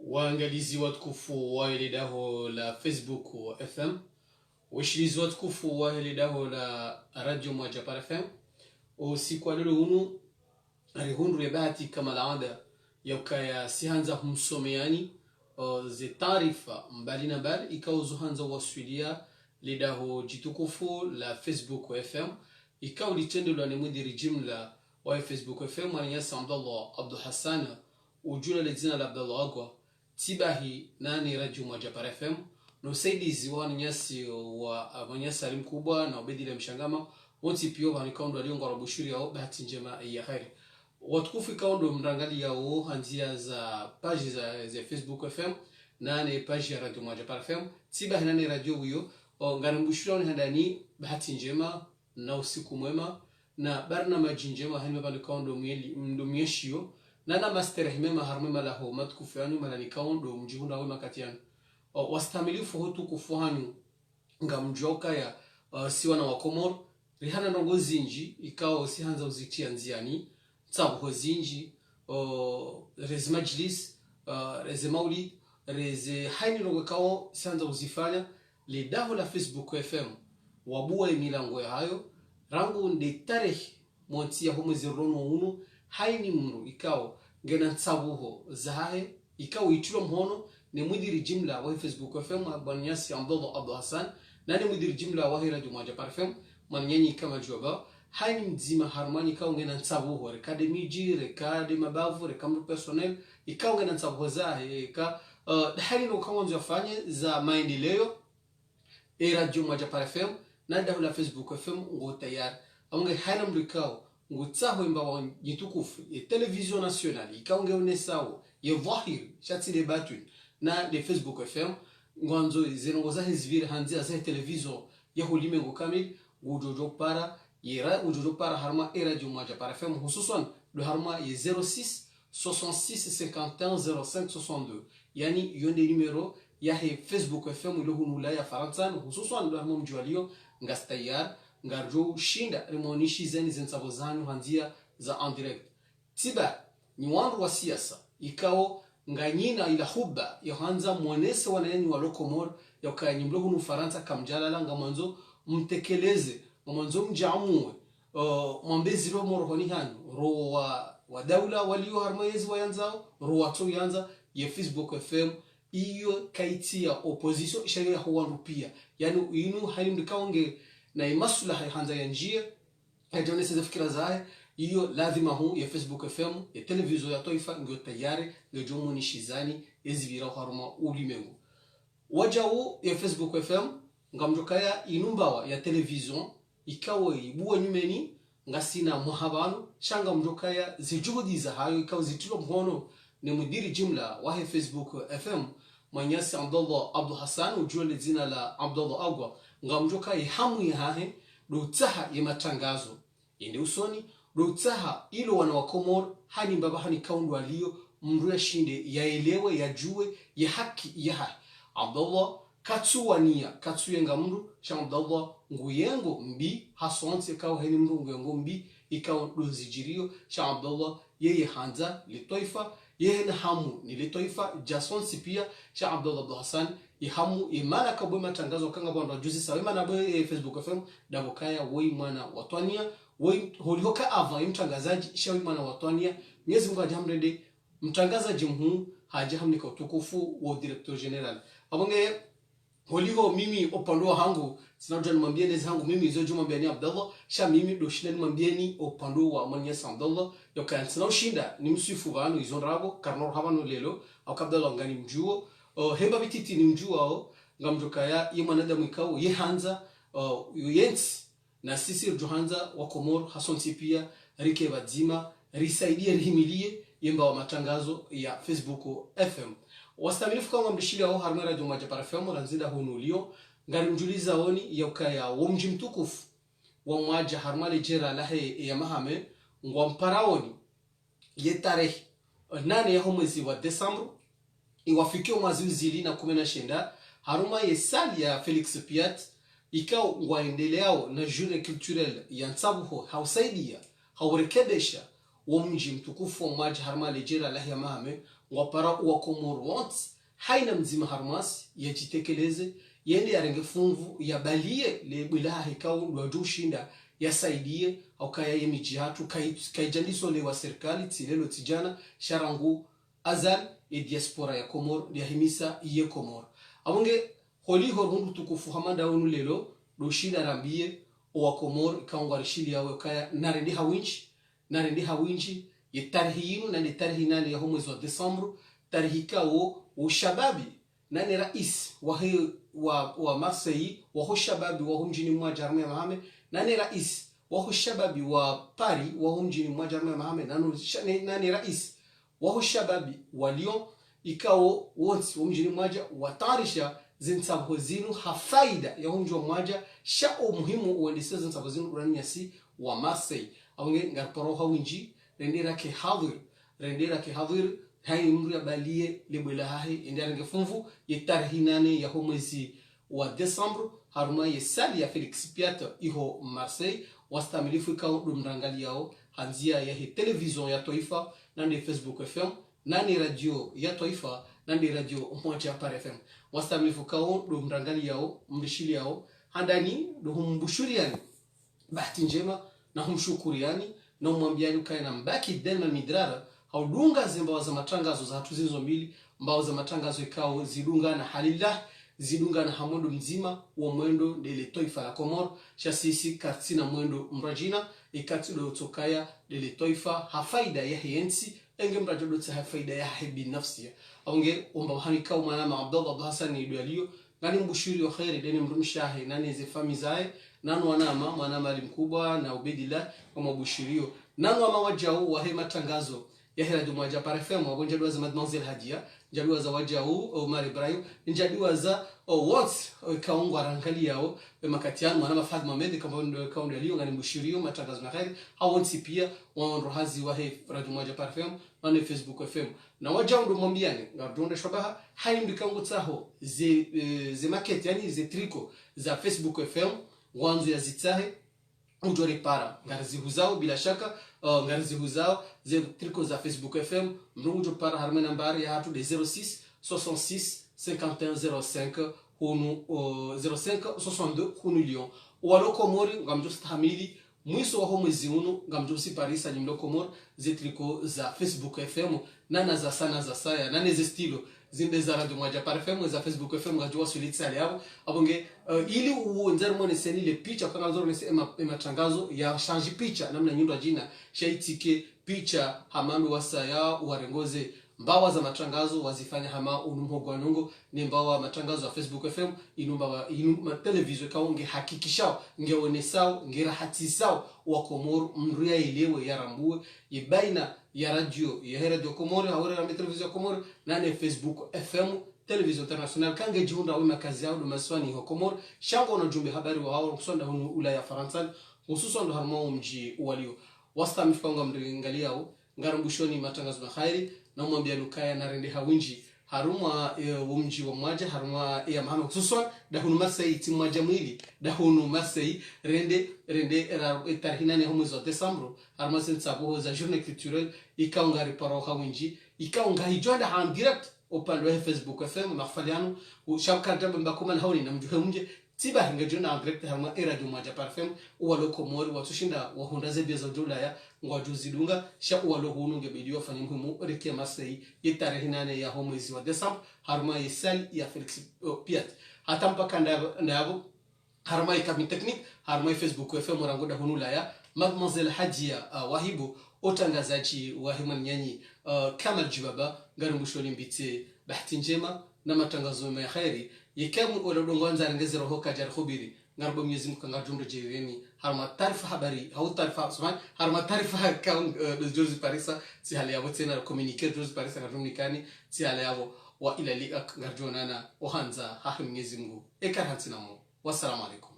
waangalizi watukufu wa ile daho la Facebook wa FM, washirizi watukufu wa ile daho la Radio Mwajapara FM. Usiku wa leo hunu arihundu ya bahati kama laada ya ukaya sihanza humsomeani ze taarifa mbali na mbali ikawa zuhanza wasuilia lidaho jitukufu la Facebook wa FM ikawa litendo ni mudiri jimla wa Facebook FM Mwanyasa Abdallah Abdul Hassan ujula lezina la Abdallah Agwa tibahi nani Radio Mwajapara FM no saidizi wa nyasi wa Mwanyasa alimkubwa na ubedile mshangama wonti pio vanikondo aliongo rabushuri yao bahati njema ya khairi watukufu ikaondo mrangali yao hanzia za page za Facebook FM nane page ya Radio Mwajapara FM tibahi nani radio huyo ngarambushuri handani bahati njema na usiku mwema na barnamaji njema hanima vanikondo mdomyeshio na master himema harmema laho matukufu yanu malanikaondo mjihunda wema katiano wastamilifu hotu kufuhanu ngamjoka ya siwana wa Komoro rihana nongo zinji ikao sihanza uzitia nziani tsabu zinji reze majlis reze maulid reze haini nongo kao sihanza uzifanya le daho la Facebook FM wabuwa milango ya hayo rangu nde tarehe mwati ya mwezi rono unu haini mru ikao ngena tsabuho zahahe ikao itiro mhono ni mudiri jimla wa Facebook FM Abanyasi Abdallah Abdul Hassan na ni mudiri jimla wa Radio Mwajapara FM manyanyi kama joba haini mzima harmani ikao ngena tsabuho rekade miji rekade mabavu rekamdu personnel ikao ngena tsabuho zahe ika haini no kawanzo yafanye za maendeleo Radio Mwajapara FM na dahu la Facebook FM ngo tayar amunge haina mrikao ngutsaho imbawa jitukufu ya television nationale ikaonge unesao ya vahiri shati debatu na de Facebook FM ngwanzo zinongoza hizvira hanzia za television ya hulimengo kamil ujojo para harma Radio Mwajapara FM hususan do harma ya 06 66 51 05 62 yani yonde numero ya he Facebook FM ilo hunula ya faransan hususan do harma mjualio ngastayar ngarjo shinda remonishi zeni zensabo zanyu hanzia za en direct tiba ni wangu wa siasa ikao nganyina ila huba ya hanza mwanese wanayeni wa Komoro ya kaya nyimlogu nu Faransa kamjalala ngamanzo mtekeleze ngamanzo mjamuwe mwambezi ro morohoni hanyu ro wa daula walio harmayezi wayanzao ro watu yanza ya Facebook FM iyo kaiti ya opposition sharia huwandu pia yani inu halimdikaonge na imaslaha hanza ya njia hajonese za fikira zae iyo lazima hu ya Facebook FM ya television ya toifa ndio tayari ndio jomo ni shizani ezibira haruma ulimengu wajao ya Facebook FM ngamjokaya inumbawa ya television ikawa ibuwa nyumeni ngasina muhabano shanga mjokaya zijuhudi za hayo ikawa zitilo mhono ni mudiri jimla wa Facebook FM Mwanyasi Abdallah Abdul Hassan ujole zina la Abdallah Agwa ngamjoka hamu ya hahe dutaha ya matangazo ende usoni dutaha ilo wana wa Komoro hani mbaba hani kaundu walio mruya shinde yaelewe yajue ya haki ya hai Abdallah katsuwania katsuyenga mru sha Abdallah nguyengo mbi hasonse kao heni mru nguyengo mbi ikao dozijirio sha Abdallah yeye hanza litoifa yeye na hamu ni litoifa jasonsi pia sha Abdallah Abdul Hassan ihamu imana kabwe matangazo kanga bwana juzi sawa imana bwe Facebook FM dabokaya woi mwana watwania woi holihoka ava mtangazaji shawi mwana watwania Mwenyezi Mungu ajamrede mtangazaji mhu hajahamnika utukufu wa director general abonge holiho mimi opando hangu sinajua nimwambie nezi hangu mimi hizo juma mbiani Abdallah sha mimi doshina nimwambieni opando wa Mwanyasa Abdallah yoka sina ushinda ni msifu bano hizo rabo karnor habano lelo au Abdallah ngani mjuo hemba bititi ni mjuo ngamjokaya yemanadamu ikao yehanza yensi na sisi Johanza wa Komoro hasonsi pia rike bazima risaidia rihimilie yemba wa matangazo ya Facebook FM wastamilifu kama mdishili au harma Radio Mwajapara FM ranzida hunulio ngari mjuliza oni ya ukaya womji mtukufu wa mwaja harmale jera lahe ya mahame ngwa mparaoni ye tarehe nane ya mwezi wa Desemba iwafikio mwezi zili na 19 haruma ye sali ya Felix Piat ikao waendeleao na journée culturelle ya Nsabuho hausaidia haurekebesha wa mji mtukufu wa mwaja harma lejera lahi ya mahame ngwapara wa Komoro want haina mzima harmasi yajitekeleze yende yarenge funvu ya balie le bilaha hikao ndo shinda yasaidie au kaya yemijihatu kaijandiso le wa serikali tilelo tijana sharangu azal e diaspora ya Komoro ya himisa ye Komoro abonge holi horundu tukufu hamanda unu lelo do shinda rambie wa Komoro ikaungwa rishili yawe kaya narendi hawinchi ye tarihi yinu na ni tarihi nane ya mwezi wa Desambro tarihi kao ushababi nani rais wa Marseille wa shababi wa mjini mmoja Armée Mohamed nani rais wa shababi wa Paris wa mjini mmoja Armée Mohamed nani rais wa shababi wa Lyon ikao wote wa mjini mmoja watarisha zinsabu zinu hafaida ya mji mmoja sha umuhimu uendeseza zinsabu zinu urani yasi wa Marseille aunge ngarparo hawinji rendera ke hadir hai mru ya balie lebela hahi indiarange funvu yetarhinane ya mwezi wa Desambro haruma yesali ya Felix Piat iho Marseille wastamilifu ikaw dumrangali yao hanzia ya television ya Toifa nande Facebook FM nani radio ya Toifa nande radio moja par FM wastamilifu ikaw dumrangali yao mrishili yao handani duhumbushuriani bahati njema na humshukuriani na umwambiani ukae na mbaki Delma Midrara haudunga zimbawa za matangazo za hatu zinzo mbili mbao za matangazo ikao zidunga na halillah zidunga na hamondo mzima wa mwendo dele Toifa ya Komoro shasisi katina mwendo mrajina ikati do utokaya dele Toifa hafaida ya hiensi enge mrajodo tsa hafaida ya binafsi aunge umbahani kao manama Abdullah Hassan Idwalio ngani mbushiri wa khairi deni mrumshahi nani ze famizae nanu wanama mwanama alimkubwa na Ubedillah kama bushirio nanu ama wajao wa hema tangazo ya Radio Moja par FM wabonjadwa za Mademoiselle Hadia njadwa za wajao Omar Ibrahim njadwa za what kaungwa rankali yao makatiano mwanama Fad Mohamed kama ndo kaunde lio ngani bushirio matangazo na khairi hawonsi pia wanrohazi wa Radio Moja par FM na Facebook FM na wajao ndo mwambiani ngardonda shabaha haimdikango tsaho ze market yani ze triko za Facebook FM wanzo ya zitahe ujore para ngarizi huzao bila shaka ngarizi huzao ze triko za Facebook FM mrujo para harme nambari ya hatu de 06 66 5105 hunu 05 62 hunu Lyon walo Komori ngamjo stahamili mwiso wa mwezi unu ngamjo si Paris alimlo Komori ze triko za Facebook FM nana za sana za saya nane ze stilo zinde za Radio Moja par FM za Facebook FM ngajua sulitsa yao abonge ili uonzermo neseni le picha kana zoro nesema matangazo ya change picha namna nyundo jina shaitike picha hamando wasaya warengoze mbawa za matangazo wazifanya hama unumhogwanungo ni mbawa matangazo ya Facebook FM inumbawa television kaunge hakikishao ngeonesao ngerahatisao wa Komoro mruya ilewe yarambue yebaina ya radio Komoro hawere ya television Komoro nane Facebook FM television international kange jiunda wema kazi yao maswani ho Komoro shango na jumbe habari wa hao kusonda hunu Ulaya Faransa hususan ndo harmo mji walio wasta mfanga mringaliao ngarambushoni matangazo na khairi na mwambia lukaya na rende hawinji haruma mji wa mwaja haruma ya mahama hususan dahunu Marseille timwaja mwili dahunu Marseille rende tarhinane ho mwezi wa Desambro haruma sensabu za journée culturelle ikaungari paro hawinji ikaunga hijwada han direct upande wa Facebook FM mafaliano ushamkata mbakoma na hauni na mjuhe mje tiba hinga jona direct haruma Radio Moja par FM uwalo Komoro watushinda wahunda zebia za Ulaya ngwajuzidunga sha uwalo hunu ngebidiwa fanya muhimu rekia Marseille yetarehe nane ya mwezi wa Desemba haruma yesal ya Felix Piat hata mpaka ndabo haruma ikami technique haruma Facebook FM rangoda hunu Ulaya Mademoiselle Hadia wahibu utangazaji wa Himanyanyi Kamal Jibaba ngarumbusho mbite bahati njema na matangazo ya khairi yekamu olodongonza ngezero hoka jar khubiri ngarbo Mwenyezi Mungu ngajumdo jireni harma taarifa habari au taarifa suman harma taarifa kaun Jose Parisa si hali yabo tena communiquer Jose Parisa ngajumnikani si hali yabo wa ila li ngarjonana ohanza ha Mwenyezi Mungu ekaratina mo wassalamu alaikum.